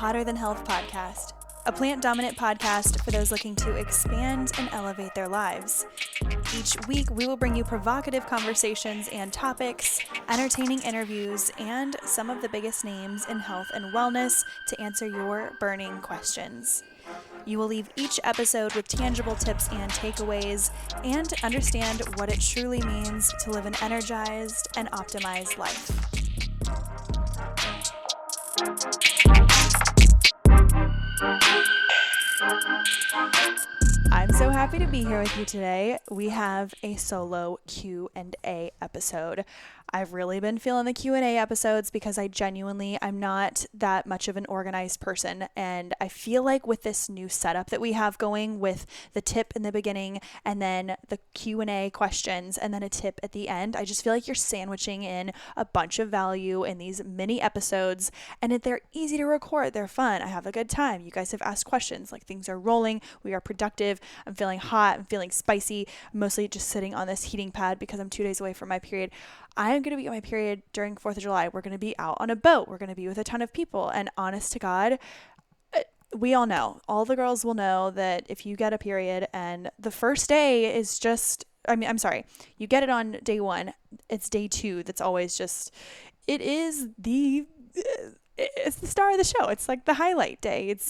Hotter Than Health podcast, a plant-dominant podcast for those looking to expand and elevate their lives. Each week, we will bring you provocative conversations and topics, entertaining interviews, and some of the biggest names in health and wellness to answer your burning questions. You will leave each episode with tangible tips and takeaways and understand what it truly means to live an energized and optimized life. I'm so happy to be here with you today. We have a solo Q&A episode. I've really been feeling the Q&A episodes because I'm not that much of an organized person. And I feel like with this new setup that we have going with the tip in the beginning and then the Q&A questions and then a tip at the end, I just feel like you're sandwiching in a bunch of value in these mini episodes, and they're easy to record. They're fun. I have a good time. You guys have asked questions, like things are rolling. We are productive. I'm feeling hot. I'm feeling spicy. I'm mostly just sitting on this heating pad because I'm 2 days away from my period. I am going to be on my period during 4th of July. We're going to be out on a boat. We're going to be with a ton of people. And honest to God, we all know, all the girls will know that if you get a period and the first day is just, you get it on day 1. It's day 2 that's always just, it's the star of the show. It's like the highlight day. It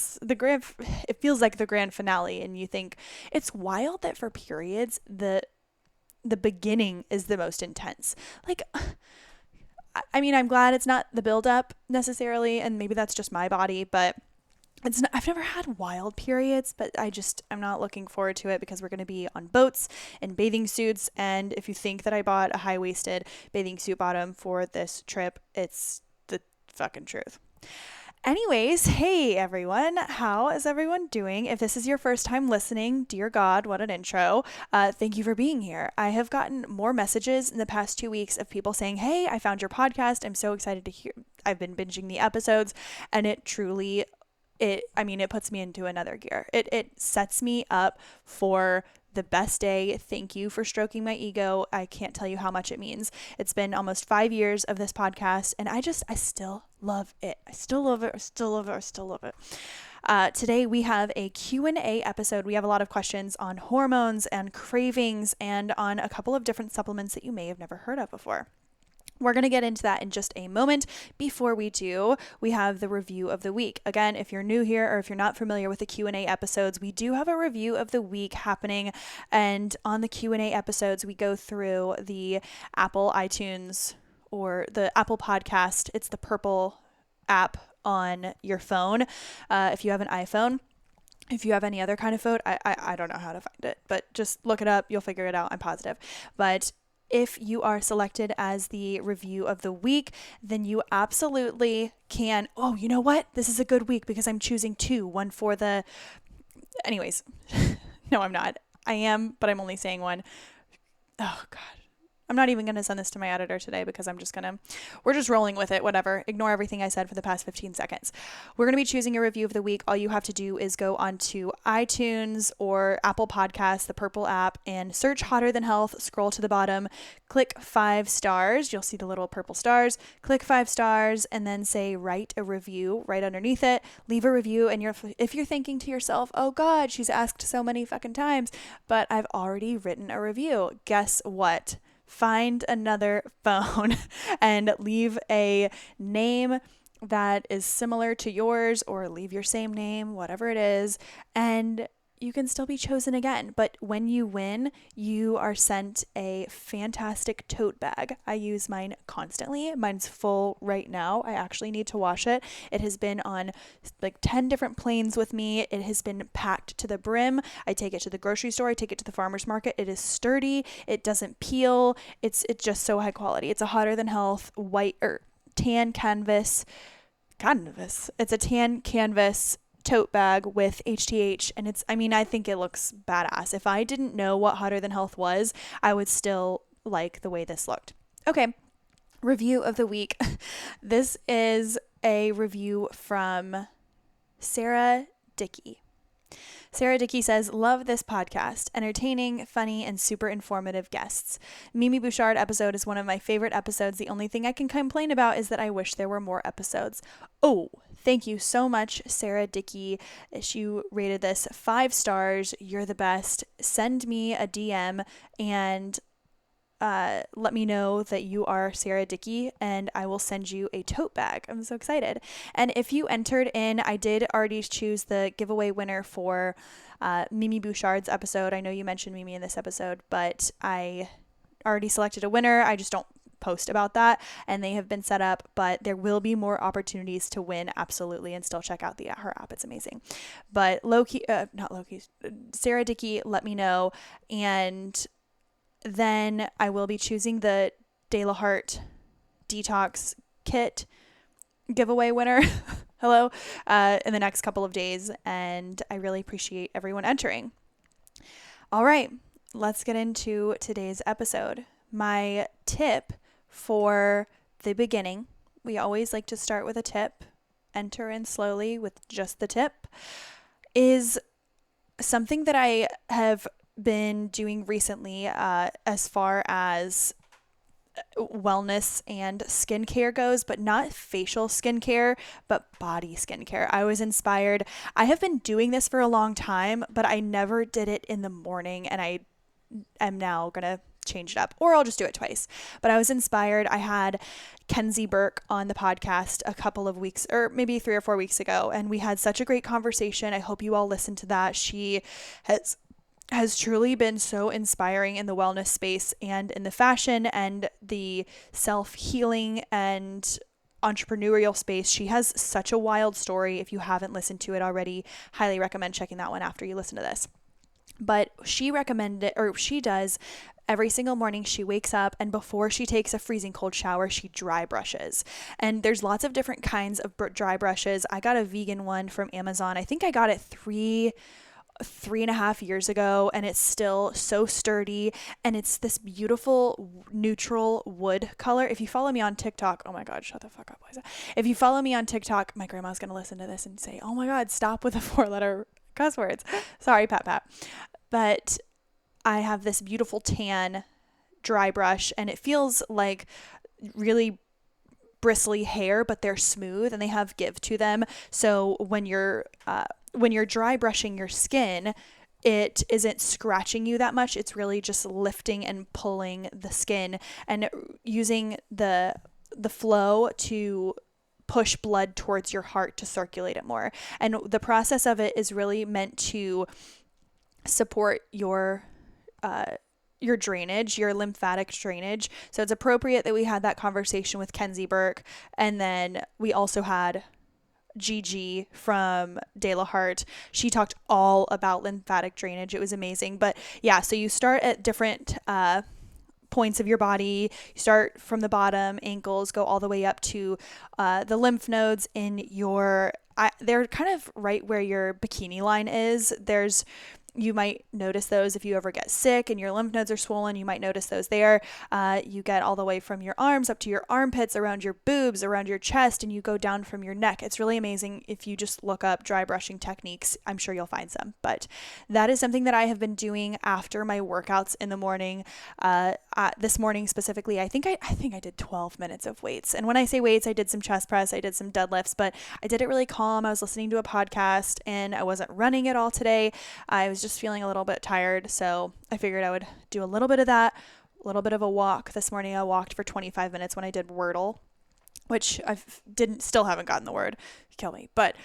feels like the grand finale. And you think it's wild that for periods, the beginning is the most intense. I'm glad it's not the buildup necessarily, and maybe that's just my body, but I've never had wild periods, but I'm not looking forward to it because we're going to be on boats and bathing suits. And if you think that I bought a high-waisted bathing suit bottom for this trip, it's the fucking truth. Anyways, hey everyone, how is everyone doing? If this is your first time listening, dear God, what an intro. Thank you for being here. I have gotten more messages in the past 2 weeks of people saying, hey, I found your podcast. I'm so excited to hear. I've been binging the episodes, and it truly, it puts me into another gear. It sets me up for the best day. Thank you for stroking my ego. I can't tell you how much it means. It's been almost 5 years of this podcast, and I still love it. I still love it. Today we have a Q&A episode. We have a lot of questions on hormones and cravings and on a couple of different supplements that you may have never heard of before. We're going to get into that in just a moment. Before we do, we have the review of the week. Again, if you're new here or if you're not familiar with the Q&A episodes, we do have a review of the week happening. And on the Q&A episodes, we go through the Apple iTunes or the Apple podcast. It's the purple app on your phone. If you have an iPhone. If you have any other kind of phone, I don't know how to find it, but just look it up. You'll figure it out. I'm positive. But if you are selected as the review of the week, then you absolutely can. Oh, you know what? This is a good week because I'm choosing 2, one for the, anyways, no, I'm not. I am, but I'm only saying 1. Oh God. I'm not even going to send this to my editor today because we're just rolling with it, whatever. Ignore everything I said for the past 15 seconds. We're going to be choosing a review of the week. All you have to do is go onto iTunes or Apple Podcasts, the purple app, and search Hotter Than Health, scroll to the bottom, click 5 stars. You'll see the little purple stars. Click 5 stars and then say write a review right underneath it. Leave a review, and if you're thinking to yourself, oh God, she's asked so many fucking times, but I've already written a review. Guess what? Find another phone and leave a name that is similar to yours, or leave your same name, whatever it is, and you can still be chosen again. But when you win, you are sent a fantastic tote bag. I use mine constantly. Mine's full right now. I actually need to wash it. It has been on like 10 different planes with me. It has been packed to the brim. I take it to the grocery store. I take it to the farmer's market. It is sturdy. It doesn't peel. It's just so high quality. It's a Hotter Than Health white or tan canvas. It's a tan canvas tote bag with HTH, and I think it looks badass. If I didn't know what Hotter Than Health was, I would still like the way this looked. Okay, review of the week. This is a review from Sarah Dickey. Sarah Dickey says, love this podcast. Entertaining, funny, and super informative guests. Mimi Bouchard episode is one of my favorite episodes. The only thing I can complain about is that I wish there were more episodes. Oh, Thank you so much, Sarah Dickey. She rated this 5 stars. You're the best. Send me a DM and let me know that you are Sarah Dickey, and I will send you a tote bag. I'm so excited. And if you entered in, I did already choose the giveaway winner for Mimi Bouchard's episode. I know you mentioned Mimi in this episode, but I already selected a winner. I just don't post about that, and they have been set up, but there will be more opportunities to win, absolutely, and still check out her app. It's amazing. But Sarah Dickey, let me know, and then I will be choosing the De La Hart Detox Kit giveaway winner. Hello, in the next couple of days, and I really appreciate everyone entering. All right, let's get into today's episode. My tip for the beginning, we always like to start with a tip, enter in slowly with just the tip, is something that I have been doing recently as far as wellness and skincare goes, but not facial skincare, but body skincare. I was inspired. I have been doing this for a long time, but I never did it in the morning, and I am now going to change it up, or I'll just do it twice. But I was inspired. I had Kenzie Burke on the podcast a couple of weeks, or maybe 3 or 4 weeks ago, and we had such a great conversation. I hope you all listened to that. She has truly been so inspiring in the wellness space and in the fashion and the self-healing and entrepreneurial space. She has such a wild story. If you haven't listened to it already, highly recommend checking that one after you listen to this. But she recommended, or she does, every single morning she wakes up, and before she takes a freezing cold shower, she dry brushes. And there's lots of different kinds of dry brushes. I got a vegan one from Amazon. I think I got it 3.5 years ago, and it's still so sturdy, and it's this beautiful neutral wood color. If you follow me on TikTok, oh my god, shut the fuck up, Liza. If you follow me on TikTok, my grandma's gonna listen to this and say, oh my god, stop with the 4-letter cuss words. Sorry, Pat. But I have this beautiful tan dry brush, and it feels like really bristly hair, but they're smooth and they have give to them. So when you're dry brushing your skin, it isn't scratching you that much. It's really just lifting and pulling the skin and using the flow to push blood towards your heart to circulate it more. And the process of it is really meant to support your drainage, your lymphatic drainage. So it's appropriate that we had that conversation with Kenzie Burke. And then we also had Gigi from De La Hart. She talked all about lymphatic drainage. It was amazing. But yeah, so you start at different points of your body. You start from the bottom, ankles, go all the way up to the lymph nodes in your, they're kind of right where your bikini line is. You might notice those if you ever get sick and your lymph nodes are swollen. You might notice those there. You get all the way from your arms up to your armpits, around your boobs, around your chest, and you go down from your neck. It's really amazing. If you just look up dry brushing techniques, I'm sure you'll find some. But that is something that I have been doing after my workouts in the morning. This morning specifically, I think I did 12 minutes of weights. And when I say weights, I did some chest press, I did some deadlifts, but I did it really calm. I was listening to a podcast, and I wasn't running at all today. I was just feeling a little bit tired, so I figured I would do a little bit of that, a little bit of a walk. This morning I walked for 25 minutes when I did Wordle, which I still haven't gotten the word. Kill me. But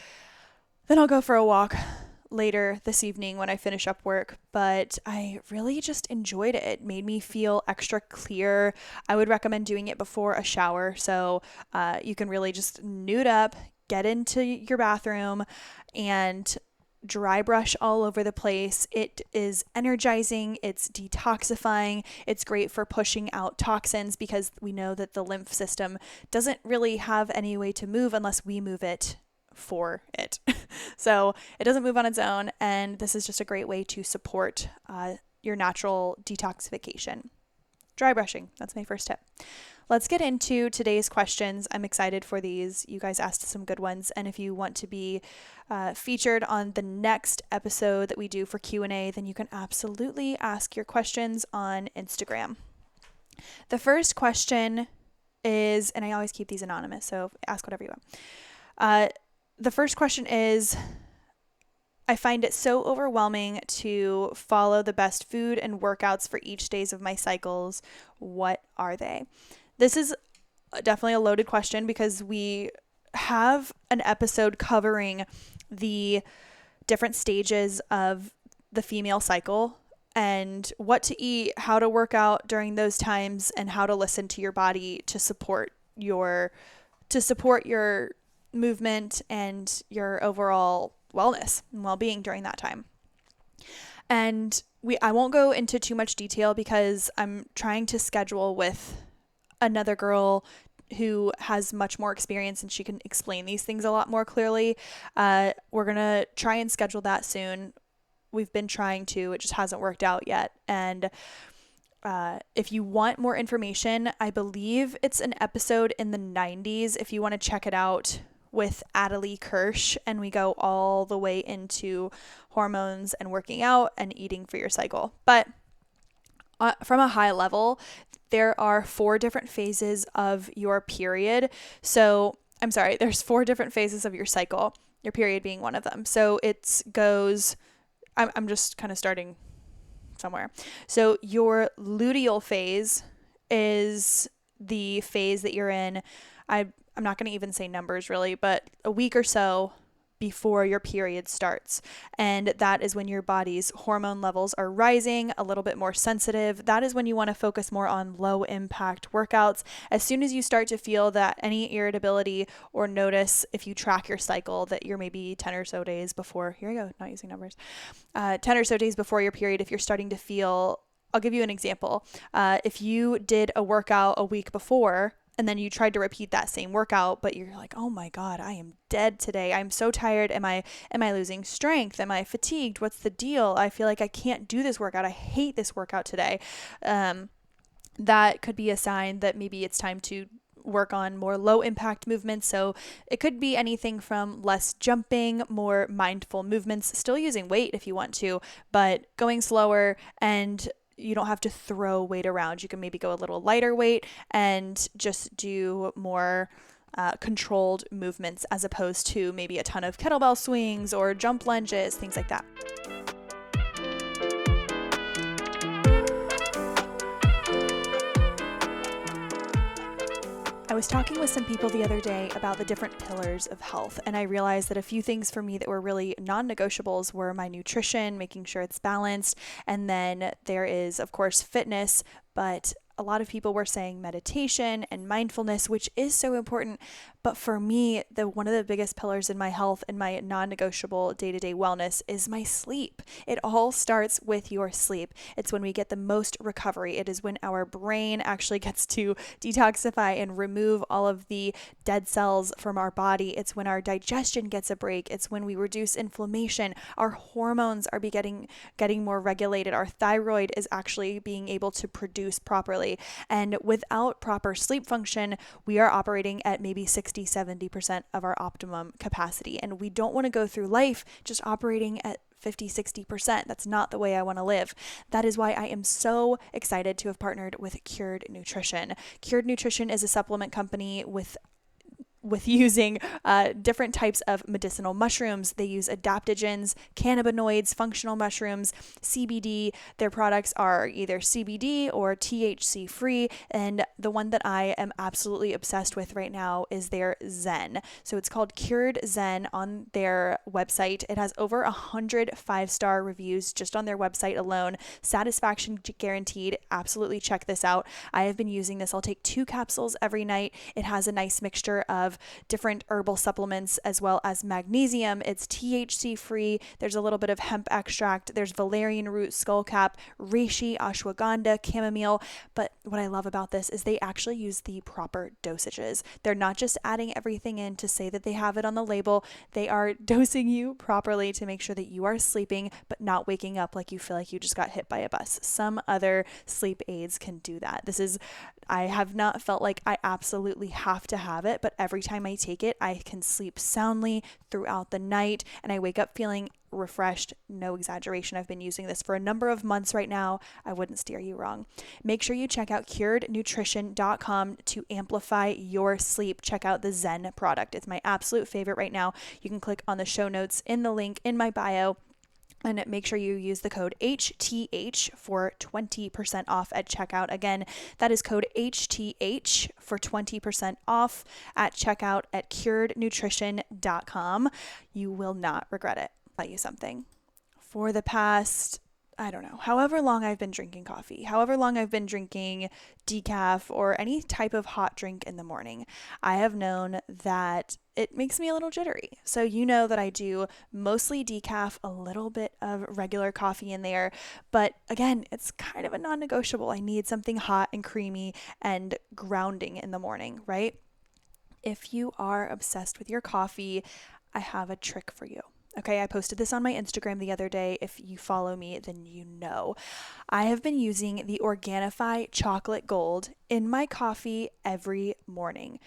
then I'll go for a walk later this evening when I finish up work. But I really just enjoyed it. It made me feel extra clear. I would recommend doing it before a shower, so you can really just nude up, get into your bathroom, and dry brush all over the place. It is energizing, it's detoxifying, it's great for pushing out toxins, because we know that the lymph system doesn't really have any way to move unless we move it for it. So it doesn't move on its own, and this is just a great way to support your natural detoxification. Dry brushing, that's my first tip. Let's get into today's questions. I'm excited for these. You guys asked some good ones. And if you want to be featured on the next episode that we do for Q&A, then you can absolutely ask your questions on Instagram. The first question is, and I always keep these anonymous, so ask whatever you want. the first question is, I find it so overwhelming to follow the best food and workouts for each days of my cycles. What are they? This is definitely a loaded question because we have an episode covering the different stages of the female cycle and what to eat, how to work out during those times, and how to listen to your body to support your movement and your overall wellness and well-being during that time. And I won't go into too much detail because I'm trying to schedule with another girl who has much more experience and she can explain these things a lot more clearly. We're going to try and schedule that soon. We've been trying to, it just hasn't worked out yet. And if you want more information, I believe it's an episode in the 90s. If you want to check it out with Adelie Kirsch, and we go all the way into hormones and working out and eating for your cycle. But from a high level, there are 4 different phases of your period. So, I'm sorry, there's 4 different phases of your cycle, your period being one of them. So it goes, I'm just kind of starting somewhere. So your luteal phase is the phase that you're in. I'm not going to even say numbers really, but a week or so before your period starts. And that is when your body's hormone levels are rising, a little bit more sensitive. That is when you want to focus more on low impact workouts. As soon as you start to feel that any irritability or notice, if you track your cycle, that you're maybe 10 or so days before, here I go, not using numbers, 10 or so days before your period, if you're starting to feel, I'll give you an example. If you did a workout a week before, and then you tried to repeat that same workout, but you're like, oh my God, I am dead today. I'm so tired. Am I losing strength? Am I fatigued? What's the deal? I feel like I can't do this workout. I hate this workout today. That could be a sign that maybe it's time to work on more low impact movements. So it could be anything from less jumping, more mindful movements, still using weight if you want to, but going slower, and you don't have to throw weight around. You can maybe go a little lighter weight and just do more controlled movements as opposed to maybe a ton of kettlebell swings or jump lunges, things like that. I was talking with some people the other day about the different pillars of health, and I realized that a few things for me that were really non-negotiables were my nutrition, making sure it's balanced, and then there is, of course, fitness, but a lot of people were saying meditation and mindfulness, which is so important. But for me, one of the biggest pillars in my health and my non-negotiable day-to-day wellness is my sleep. It all starts with your sleep. It's when we get the most recovery. It is when our brain actually gets to detoxify and remove all of the dead cells from our body. It's when our digestion gets a break. It's when we reduce inflammation. Our hormones are getting more regulated. Our thyroid is actually being able to produce properly. And without proper sleep function, we are operating at maybe 60-70% of our optimum capacity. And we don't want to go through life just operating at 50-60%. That's not the way I want to live. That is why I am so excited to have partnered with Cured Nutrition. Cured Nutrition is a supplement company with using different types of medicinal mushrooms. They use adaptogens, cannabinoids, functional mushrooms, CBD. Their products are either CBD or THC free. And the one that I am absolutely obsessed with right now is their Zen. So it's called Cured Zen on their website. It has over 100 5-star reviews just on their website alone. Satisfaction guaranteed. Absolutely check this out. I have been using this. I'll take 2 capsules every night. It has a nice mixture of different herbal supplements as well as magnesium. It's THC free. There's a little bit of hemp extract. There's valerian root, skullcap, reishi, ashwagandha, chamomile. But what I love about this is they actually use the proper dosages. They're not just adding everything in to say that they have it on the label. They are dosing you properly to make sure that you are sleeping but not waking up like you feel like you just got hit by a bus. Some other sleep aids can do that. I have not felt like I absolutely have to have it, but every time I take it, I can sleep soundly throughout the night, and I wake up feeling refreshed. No exaggeration. I've been using this for a number of months right now. I wouldn't steer you wrong. Make sure you check out curednutrition.com to amplify your sleep. Check out the Zen product. It's my absolute favorite right now. You can click on the show notes in the link in my bio. And make sure you use the code HTH for 20% off at checkout. Again, that is code HTH for 20% off at checkout at curednutrition.com. You will not regret it. I'll tell you something. For the past, I don't know, however long I've been drinking coffee, however long I've been drinking decaf or any type of hot drink in the morning, I have known that it makes me a little jittery. So you know that I do mostly decaf, a little bit of regular coffee in there. But again, it's kind of a non-negotiable. I need something hot and creamy and grounding in the morning, right? If you are obsessed with your coffee, I have a trick for you. Okay, I posted this on my Instagram the other day. If you follow me, then you know. I have been using the Organifi Chocolate Gold in my coffee every morning.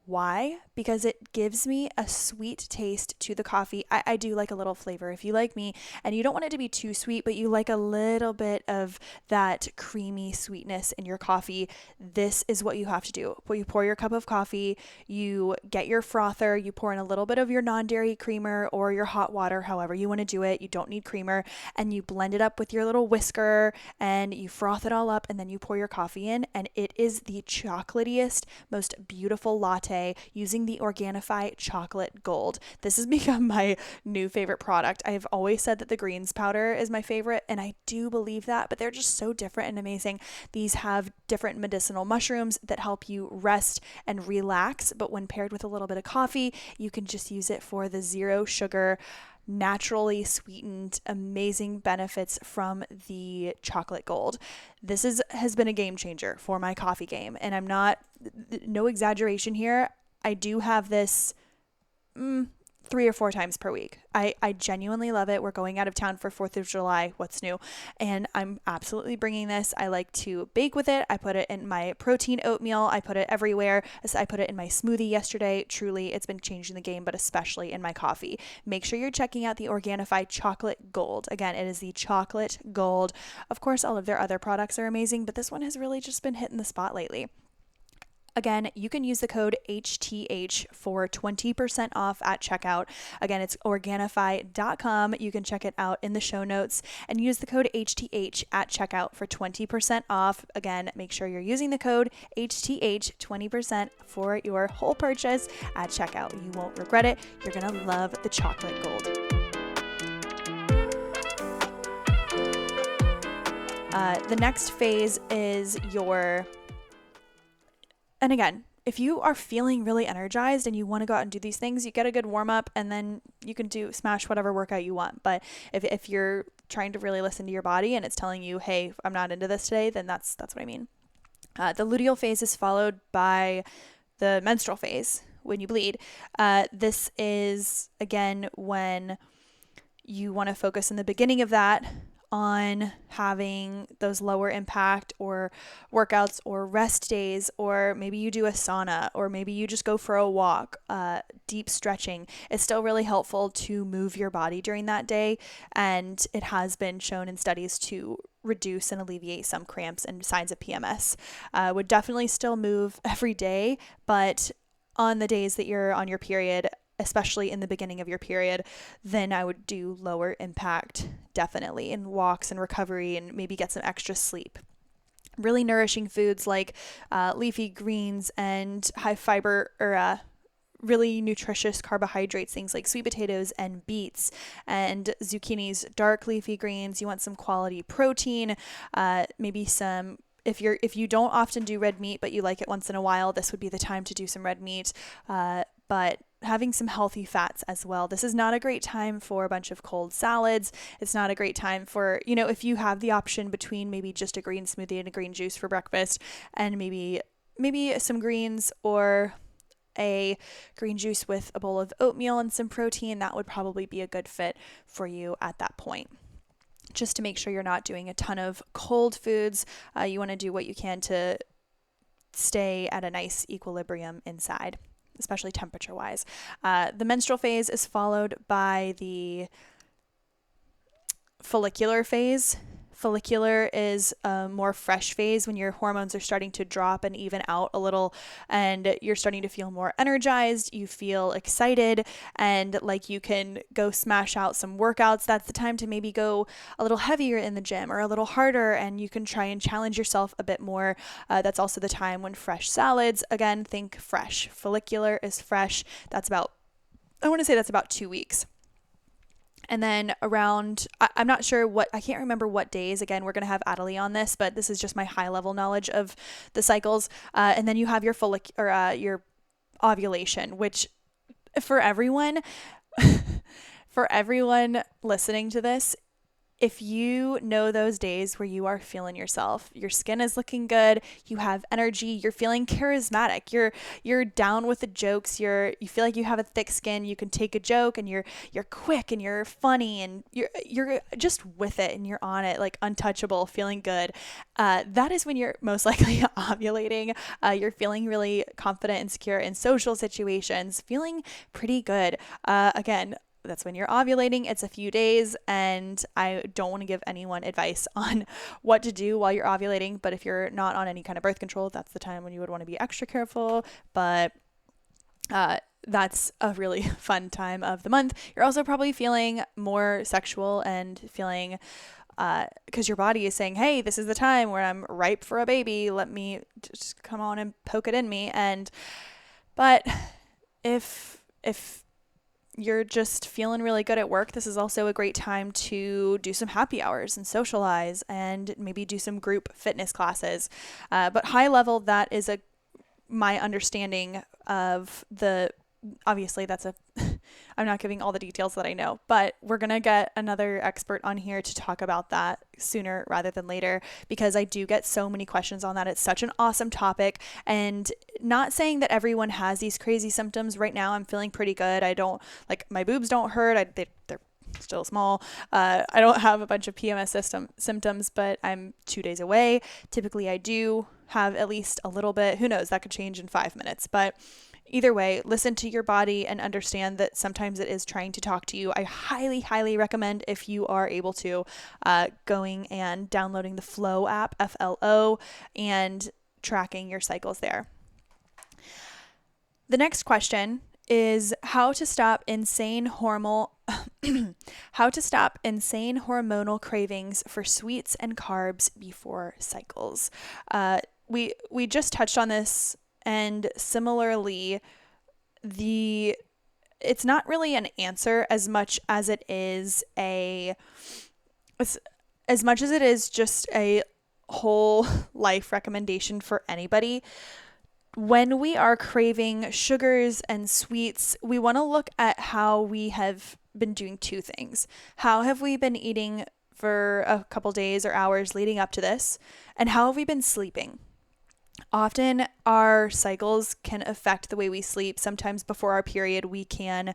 Why? Because it gives me a sweet taste to the coffee. I do like a little flavor. If you like me and you don't want it to be too sweet, but you like a little bit of that creamy sweetness in your coffee, this is what you have to do. You pour your cup of coffee, you get your frother, you pour in a little bit of your non-dairy creamer or your hot water, however you want to do it. You don't need creamer, and you blend it up with your little whisker and you froth it all up, and then you pour your coffee in, and it is the chocolatiest, most beautiful latte using the Organifi Chocolate Gold. This has become my new favorite product. I've always said that the greens powder is my favorite, and I do believe that, but they're just so different and amazing. These have different medicinal mushrooms that help you rest and relax, but when paired with a little bit of coffee, you can just use it for the zero sugar, naturally sweetened, amazing benefits from the Chocolate Gold. This has been a game changer for my coffee game, and I'm not, no exaggeration here, I do have this 3 or 4 times per week. I genuinely love it. We're going out of town for 4th of July. What's new? And I'm absolutely bringing this. I like to bake with it. I put it in my protein oatmeal. I put it everywhere. I put it in my smoothie yesterday. Truly, it's been changing the game, but especially in my coffee. Make sure you're checking out the Organifi Chocolate Gold. Again, it is the Chocolate Gold. Of course, all of their other products are amazing, but this one has really just been hitting the spot lately. Again, you can use the code HTH for 20% off at checkout. Again, it's Organifi.com. You can check it out in the show notes and use the code HTH at checkout for 20% off. Again, make sure you're using the code HTH 20% for your whole purchase at checkout. You won't regret it. You're going to love the Chocolate Gold. The next phase is and again, if you are feeling really energized and you want to go out and do these things, you get a good warm up and then you can smash whatever workout you want. But if you're trying to really listen to your body and it's telling you, hey, I'm not into this today, then that's what I mean. The luteal phase is followed by the menstrual phase when you bleed. This is, again, when you want to focus in the beginning of that on having those lower impact or workouts or rest days, or maybe you do a sauna, or maybe you just go for a walk, deep stretching. It's still really helpful to move your body during that day, and it has been shown in studies to reduce and alleviate some cramps and signs of PMS. Would definitely still move every day, but on the days that you're on your period, especially in the beginning of your period, then I would do lower impact, definitely, in walks and recovery, and maybe get some extra sleep. Really nourishing foods like leafy greens and high fiber or really nutritious carbohydrates, things like sweet potatoes and beets and zucchinis, dark leafy greens. You want some quality protein, maybe some. If you don't often do red meat, but you like it once in a while, this would be the time to do some red meat. But having some healthy fats as well. This is not a great time for a bunch of cold salads. It's not a great time for, if you have the option between maybe just a green smoothie and a green juice for breakfast, and maybe some greens or a green juice with a bowl of oatmeal and some protein, that would probably be a good fit for you at that point. Just to make sure you're not doing a ton of cold foods, you want to do what you can to stay at a nice equilibrium inside, especially temperature-wise. The menstrual phase is followed by the follicular phase. Follicular is a more fresh phase when your hormones are starting to drop and even out a little, and you're starting to feel more energized. You feel excited and like you can go smash out some workouts. That's the time to maybe go a little heavier in the gym or a little harder, and you can try and challenge yourself a bit more. That's also the time when fresh salads, again, think fresh. Follicular is fresh. I want to say that's about 2 weeks. And then around, I'm not sure I can't remember what days. Again, we're going to have Adelie on this, but this is just my high level knowledge of the cycles. And then you have your your ovulation, which for everyone, for everyone listening to this, if you know those days where you are feeling yourself, your skin is looking good, you have energy, you're feeling charismatic, you're down with the jokes, you feel like you have a thick skin, you can take a joke, and you're quick and you're funny and you're just with it and you're on it, like untouchable, feeling good. That is when you're most likely ovulating. You're feeling really confident and secure in social situations, feeling pretty good. Again, that's when you're ovulating. It's a few days, and I don't want to give anyone advice on what to do while you're ovulating, but if you're not on any kind of birth control, that's the time when you would want to be extra careful. But that's a really fun time of the month. You're also probably feeling more sexual and feeling because your body is saying, hey, this is the time where I'm ripe for a baby. Let me just come on and poke it in me. But if you're just feeling really good at work, this is also a great time to do some happy hours and socialize and maybe do some group fitness classes. But high level, that is my understanding of obviously I'm not giving all the details that I know, but we're going to get another expert on here to talk about that sooner rather than later, because I do get so many questions on that. It's such an awesome topic, and not saying that everyone has these crazy symptoms. Right now, I'm feeling pretty good. My boobs don't hurt. They're still small. I don't have a bunch of PMS symptoms, but I'm 2 days away. Typically, I do have at least a little bit. Who knows? That could change in 5 minutes, but either way, listen to your body and understand that sometimes it is trying to talk to you. I highly, highly recommend, if you are able to, going and downloading the Flow app, FLO, and tracking your cycles there. The next question is how to stop insane hormonal cravings for sweets and carbs before cycles. We just touched on this. And similarly, it's not really an answer as much as it is just a whole life recommendation for anybody. When we are craving sugars and sweets, we want to look at how we have been doing two things. How have we been eating for a couple days or hours leading up to this? And how have we been sleeping? Often our cycles can affect the way we sleep. Sometimes before our period, we can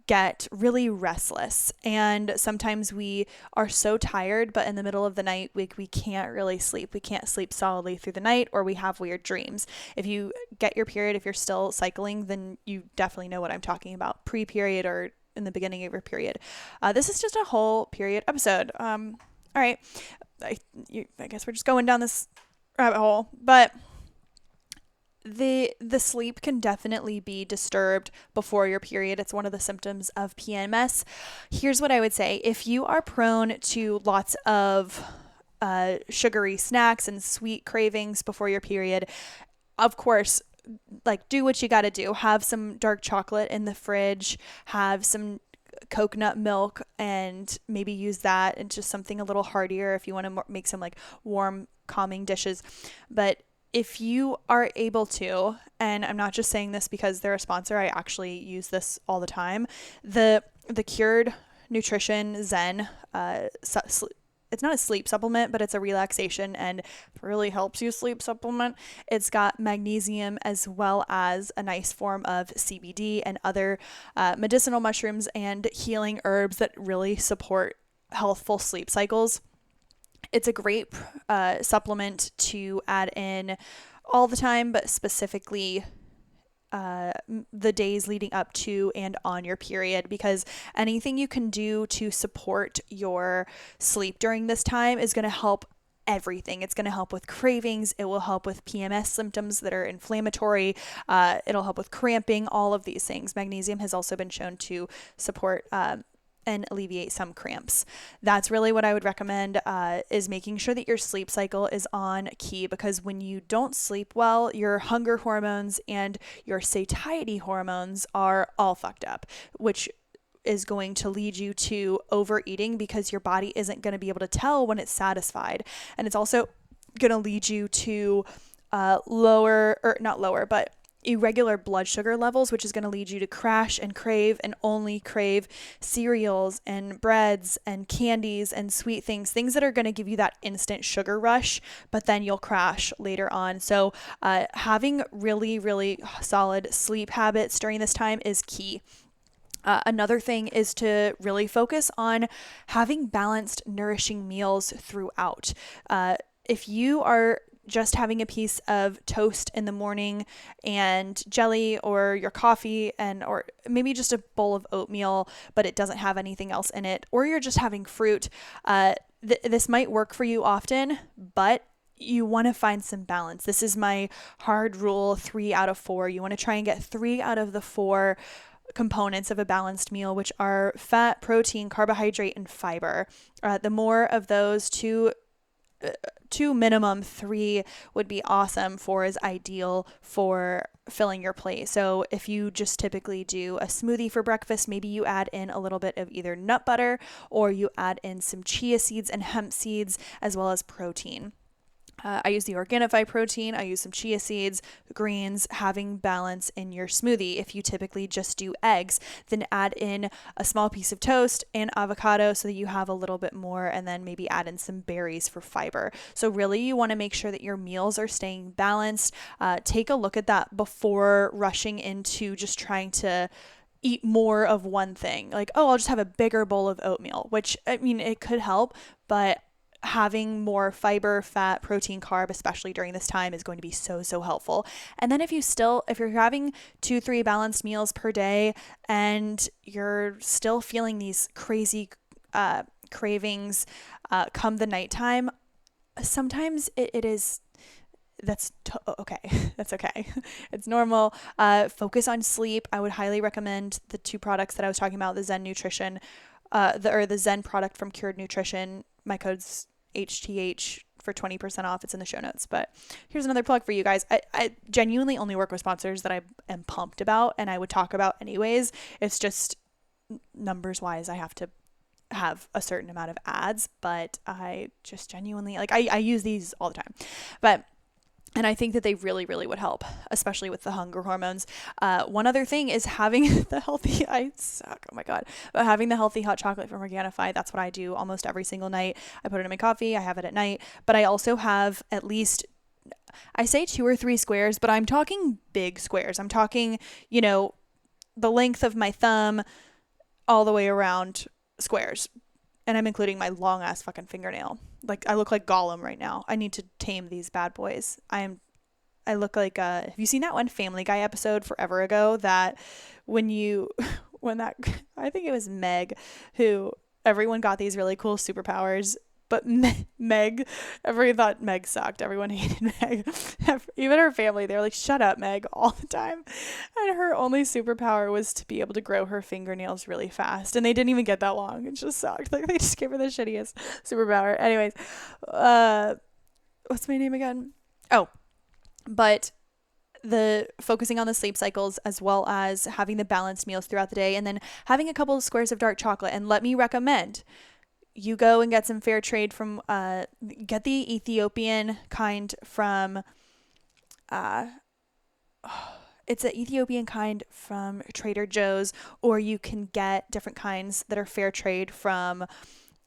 get really restless, and sometimes we are so tired, but in the middle of the night, we can't really sleep. We can't sleep solidly through the night, or we have weird dreams. If you get your period, if you're still cycling, then you definitely know what I'm talking about, pre-period or in the beginning of your period. This is just a whole period episode. All right. I guess we're just going down this rabbit hole, but the sleep can definitely be disturbed before your period. It's one of the symptoms of PMS. Here's what I would say. If you are prone to lots of sugary snacks and sweet cravings before your period, of course, do what you got to do. Have some dark chocolate in the fridge, have some coconut milk, and maybe use that into something a little heartier if you want to make some warm, calming dishes. But if you are able to, and I'm not just saying this because they're a sponsor, I actually use this all the time, the Cured Nutrition Zen, it's not a sleep supplement, but it's a relaxation and really helps you sleep supplement. It's got magnesium as well as a nice form of CBD and other medicinal mushrooms and healing herbs that really support healthful sleep cycles. It's a great supplement to add in all the time, but specifically the days leading up to and on your period, because anything you can do to support your sleep during this time is going to help everything. It's going to help with cravings. It will help with PMS symptoms that are inflammatory. It'll help with cramping, all of these things. Magnesium has also been shown to support and alleviate some cramps. That's really what I would recommend, is making sure that your sleep cycle is on key, because when you don't sleep well, your hunger hormones and your satiety hormones are all fucked up, which is going to lead you to overeating, because your body isn't going to be able to tell when it's satisfied. And it's also going to lead you to irregular blood sugar levels, which is going to lead you to crash and crave and only crave cereals and breads and candies and sweet things that are going to give you that instant sugar rush, but then you'll crash later on. So having really, really solid sleep habits during this time is key. Another thing is to really focus on having balanced, nourishing meals throughout. If you are just having a piece of toast in the morning and jelly, or your coffee, or maybe just a bowl of oatmeal, but it doesn't have anything else in it, or you're just having fruit, this might work for you often, but you want to find some balance. This is my hard rule, 3 out of 4. You want to try and get 3 out of the 4 components of a balanced meal, which are fat, protein, carbohydrate, and fiber. The more of those two minimum 3 would be awesome is ideal for filling your plate. So if you just typically do a smoothie for breakfast, maybe you add in a little bit of either nut butter, or you add in some chia seeds and hemp seeds, as well as protein. I use the Organifi protein. I use some chia seeds, greens, having balance in your smoothie. If you typically just do eggs, then add in a small piece of toast and avocado so that you have a little bit more, and then maybe add in some berries for fiber. So really, you want to make sure that your meals are staying balanced. Take a look at that before rushing into just trying to eat more of one thing. Like, oh, I'll just have a bigger bowl of oatmeal, which, I mean, it could help, but having more fiber, fat, protein, carb, especially during this time, is going to be so, so helpful. And then if you're having 2-3 balanced meals per day and you're still feeling these crazy cravings come the nighttime, sometimes it is okay. That's okay. It's normal. Focus on sleep. I would highly recommend the 2 products that I was talking about, the Zen Nutrition, the Zen product from Cured Nutrition. My code's HTH for 20% off. It's in the show notes. But here's another plug for you guys. I genuinely only work with sponsors that I am pumped about and I would talk about anyways. It's just numbers wise, I have to have a certain amount of ads, but I just genuinely, like, I use these all the time. And I think that they really, really would help, especially with the hunger hormones. One other thing is having the healthy, having the healthy hot chocolate from Organifi. That's what I do almost every single night. I put it in my coffee. I have it at night, but I also have at least, I say 2 or 3 squares, but I'm talking big squares. I'm talking, the length of my thumb all the way around squares. And I'm including my long ass fucking fingernail. Like, I look like Gollum right now. I need to tame these bad boys. I look like, have you seen that one Family Guy episode forever ago that I think it was Meg, who everyone got these really cool superpowers, but Meg, everyone thought Meg sucked. Everyone hated Meg. Even her family, they were like, shut up, Meg, all the time. And her only superpower was to be able to grow her fingernails really fast. And they didn't even get that long. It just sucked. Like, they just gave her the shittiest superpower. Anyways, what's my name again? Oh, but the focusing on the sleep cycles, as well as having the balanced meals throughout the day, and then having a couple of squares of dark chocolate. And let me recommend, you go and get some fair trade from, get the Ethiopian kind from, it's an Ethiopian kind from Trader Joe's, or you can get different kinds that are fair trade from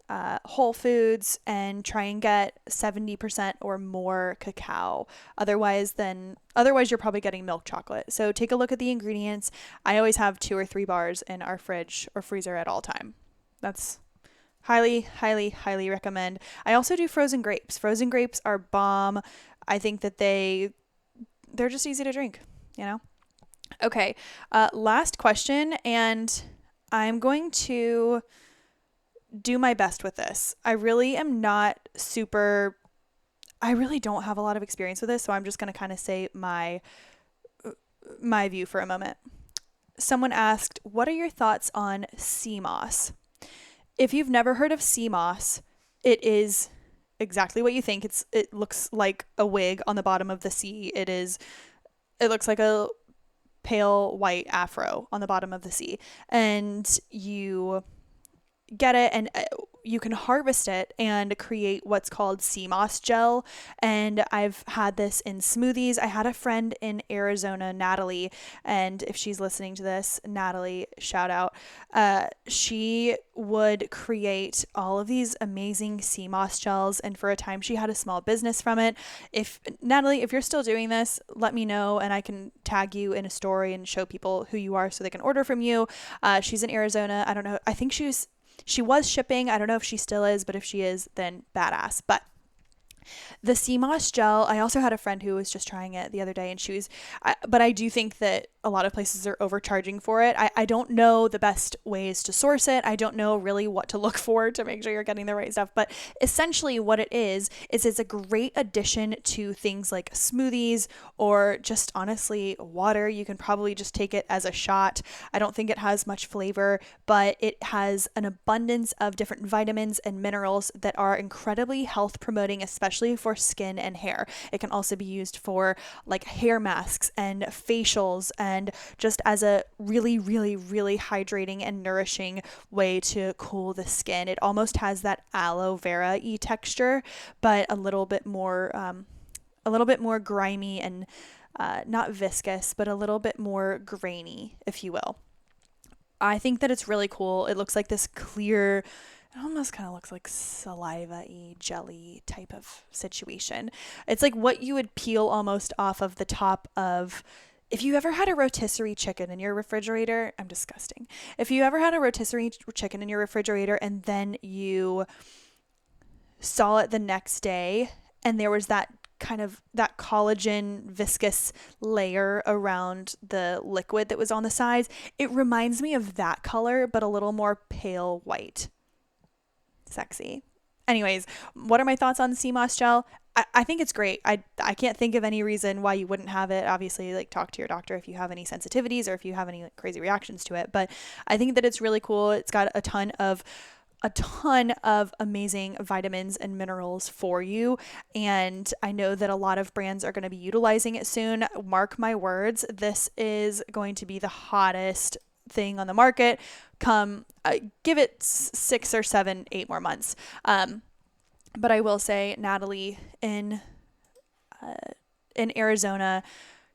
Whole Foods, and try and get 70% or more cacao. Otherwise, you're probably getting milk chocolate. So take a look at the ingredients. I always have 2 or 3 bars in our fridge or freezer at all time. That's highly, highly, highly recommend. I also do frozen grapes. Frozen grapes are bomb. I think that they're just easy to drink, Okay. Last question, and I'm going to do my best with this. I really am not super, I really don't have a lot of experience with this, so I'm just going to kind of say my view for a moment. Someone asked, "What are your thoughts on sea moss?" If you've never heard of sea moss, it is exactly what you think. It looks like a wig on the bottom of the sea. It looks like a pale white afro on the bottom of the sea. And you get it, and you can harvest it and create what's called sea moss gel. And I've had this in smoothies. I had a friend in Arizona, Natalie, and if she's listening to this, Natalie, shout out. She would create all of these amazing sea moss gels, and for a time she had a small business from it. If Natalie, if you're still doing this, let me know and I can tag you in a story and show people who you are so they can order from you. She's in Arizona. I don't know. I think she was shipping. I don't know if she still is, but if she is, then badass. But the sea moss gel, I also had a friend who was just trying it the other day, and but I do think that a lot of places are overcharging for it. I don't know the best ways to source it. I don't know really what to look for to make sure you're getting the right stuff. But essentially what it is it's a great addition to things like smoothies or just honestly water. You can probably just take it as a shot. I don't think it has much flavor, but it has an abundance of different vitamins and minerals that are incredibly health promoting, especially for skin and hair. It can also be used for like hair masks and facials and just as a really, really, really hydrating and nourishing way to cool the skin. It almost has that aloe vera-y texture, but a little bit more grimy and not viscous, but a little bit more grainy, if you will. I think that it's really cool. It looks like this clear, it almost kind of looks like saliva-y, jelly type of situation. It's like what you would peel almost off of the top of, if you ever had a rotisserie chicken in your refrigerator, I'm disgusting. If you ever had a rotisserie chicken in your refrigerator and then you saw it the next day and there was that kind of that collagen viscous layer around the liquid that was on the sides, it reminds me of that color, but a little more pale white. Sexy. Anyways, what are my thoughts on the sea moss gel? I think it's great. I can't think of any reason why you wouldn't have it. Obviously, like talk to your doctor if you have any sensitivities or if you have any like, crazy reactions to it. But I think that it's really cool. It's got a ton of amazing vitamins and minerals for you. And I know that a lot of brands are going to be utilizing it soon. Mark my words, this is going to be the hottest thing on the market. Give it 6 or 7, 8 more months. But I will say, Natalie in Arizona,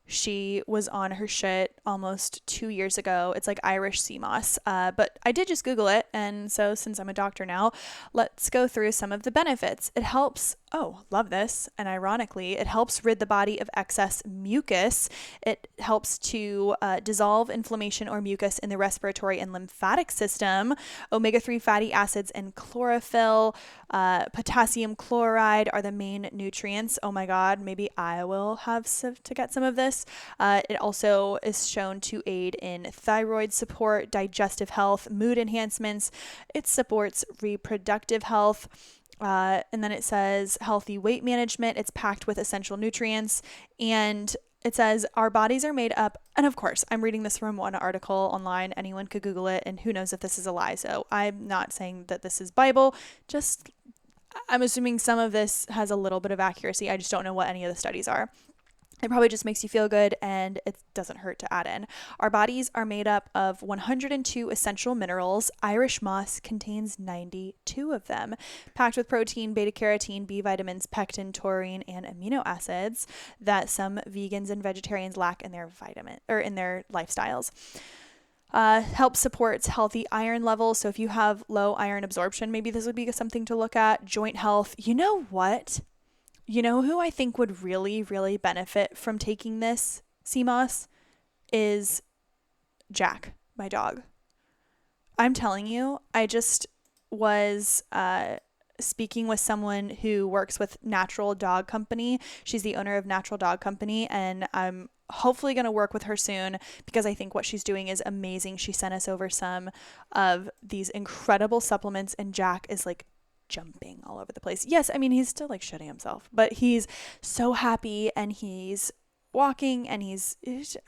she was on her shit almost 2 years ago. It's like Irish sea moss. But I did just Google it. And so since I'm a doctor now, let's go through some of the benefits. It helps, love this. And ironically, it helps rid the body of excess mucus. It helps to dissolve inflammation or mucus in the respiratory and lymphatic system. Omega-3 fatty acids and chlorophyll, potassium chloride are the main nutrients. Oh my God, maybe I will have to get some of this. It also is shown to aid in thyroid support, digestive health, mood enhancements. It supports reproductive health. And then it says healthy weight management. It's packed with essential nutrients. And it says our bodies are made up. And of course, I'm reading this from one article online. Anyone could Google it. And who knows if this is a lie. So I'm not saying that this is Bible. I'm assuming some of this has a little bit of accuracy. I just don't know what any of the studies are. It probably just makes you feel good and it doesn't hurt to add in. Our bodies are made up of 102 essential minerals. Irish moss contains 92 of them, packed with protein, beta-carotene, B vitamins, pectin, taurine, and amino acids that some vegans and vegetarians lack in their lifestyles. Helps supports healthy iron levels. So if you have low iron absorption, maybe this would be something to look at. Joint health. You know what? You know who I think would really, really benefit from taking this sea moss is Jack, my dog. I'm telling you, I just was speaking with someone who works with Natural Dog Company. She's the owner of Natural Dog Company, and I'm hopefully going to work with her soon because I think what she's doing is amazing. She sent us over some of these incredible supplements, and Jack is like jumping all over the place. Yes, I mean, he's still like shitting himself, but he's so happy, and he's walking, and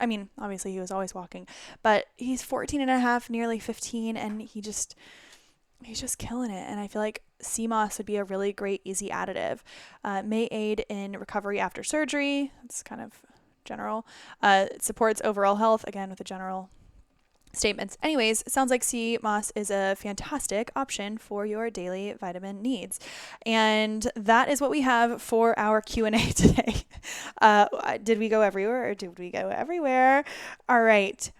I mean, obviously he was always walking, but he's 14 and a half, nearly 15, and he's just killing it. And I feel like sea moss would be a really great, easy additive. May aid in recovery after surgery. It's kind of general. It supports overall health, again, with the general statements. Anyways, it sounds like sea moss is a fantastic option for your daily vitamin needs. And that is what we have for our Q&A today. Did we go everywhere, or did we go everywhere? All right.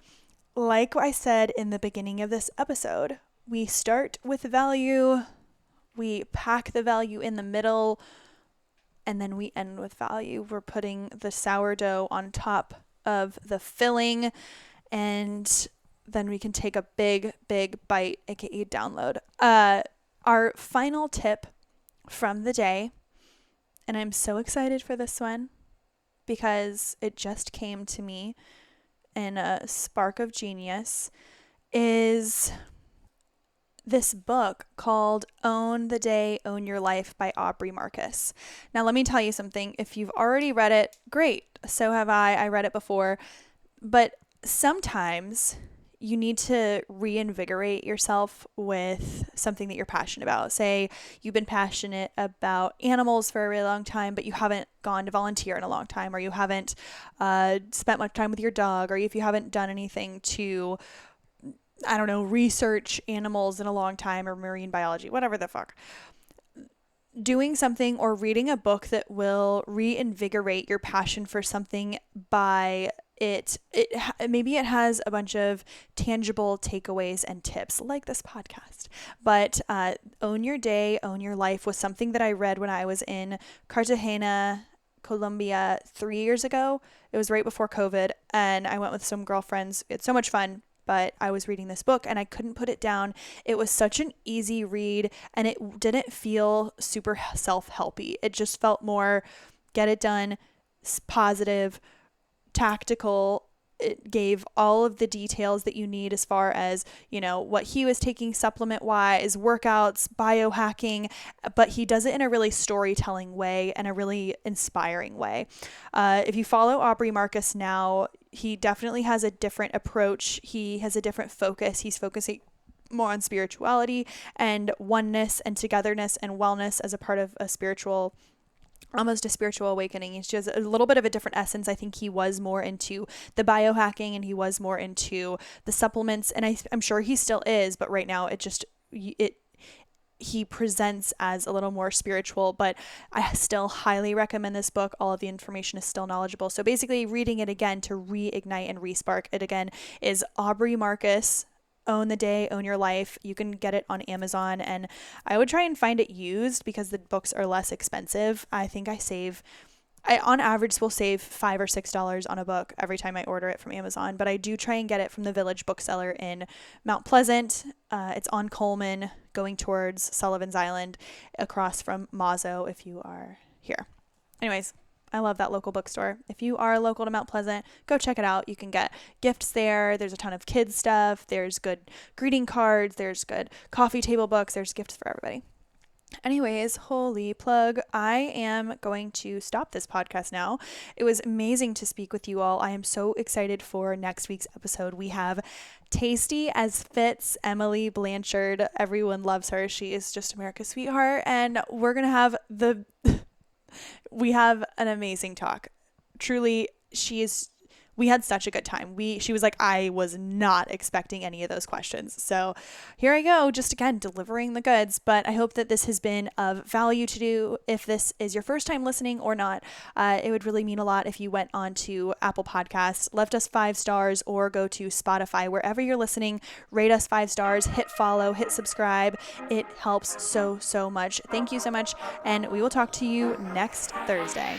Like I said in the beginning of this episode, we start with value, we pack the value in the middle, and then we end with value. We're putting the sourdough on top of the filling, and then we can take a big, big bite, aka download. Our final tip from the day, and I'm so excited for this one because it just came to me in a spark of genius, is this book called Own the Day, Own Your Life by Aubrey Marcus. Now, let me tell you something. If you've already read it, great. So have I. I read it before. But sometimes you need to reinvigorate yourself with something that you're passionate about. Say you've been passionate about animals for a really long time, but you haven't gone to volunteer in a long time, or you haven't spent much time with your dog, or if you haven't done anything to, I don't know, research animals in a long time, or marine biology, whatever the fuck. Doing something or reading a book that will reinvigorate your passion for something by maybe it has a bunch of tangible takeaways and tips like this podcast, but Own Your Day, Own Your Life was something that I read when I was in Cartagena, Colombia 3 years ago. It was right before COVID, and I went with some girlfriends. It's so much fun. But I was reading this book and I couldn't put it down. It was such an easy read, and it didn't feel super self-helpy. It just felt more get it done, positive, tactical. It gave all of the details that you need as far as, what he was taking supplement wise, workouts, biohacking, but he does it in a really storytelling way and a really inspiring way. If you follow Aubrey Marcus now, he definitely has a different approach. He has a different focus. He's focusing more on spirituality and oneness and togetherness and wellness as a part of almost a spiritual awakening. It's just a little bit of a different essence. I think he was more into the biohacking, and he was more into the supplements, and I'm sure he still is, but right now he presents as a little more spiritual, but I still highly recommend this book. All of the information is still knowledgeable. So basically reading it again to reignite and respark it again is Aubrey Marcus, Own the Day, Own Your Life. You can get it on Amazon, and I would try and find it used because the books are less expensive. I think I on average will save $5 or $6 on a book every time I order it from Amazon, but I do try and get it from the Village Bookseller in Mount Pleasant. It's on Coleman going towards Sullivan's Island across from Mazo if you are here. Anyways, I love that local bookstore. If you are local to Mount Pleasant, go check it out. You can get gifts there. There's a ton of kids stuff. There's good greeting cards. There's good coffee table books. There's gifts for everybody. Anyways, holy plug, I am going to stop this podcast now. It was amazing to speak with you all. I am so excited for next week's episode. We have Tasty as Fits, Emily Blanchard. Everyone loves her. She is just America's sweetheart. And we're going to have we have an amazing talk. Truly, we had such a good time. She was like, I was not expecting any of those questions. So here I go, just again, delivering the goods. But I hope that this has been of value to you. If this is your first time listening or not, it would really mean a lot if you went on to Apple Podcasts, left us 5 stars, or go to Spotify, wherever you're listening, rate us 5 stars, hit follow, hit subscribe. It helps so, so much. Thank you so much. And we will talk to you next Thursday.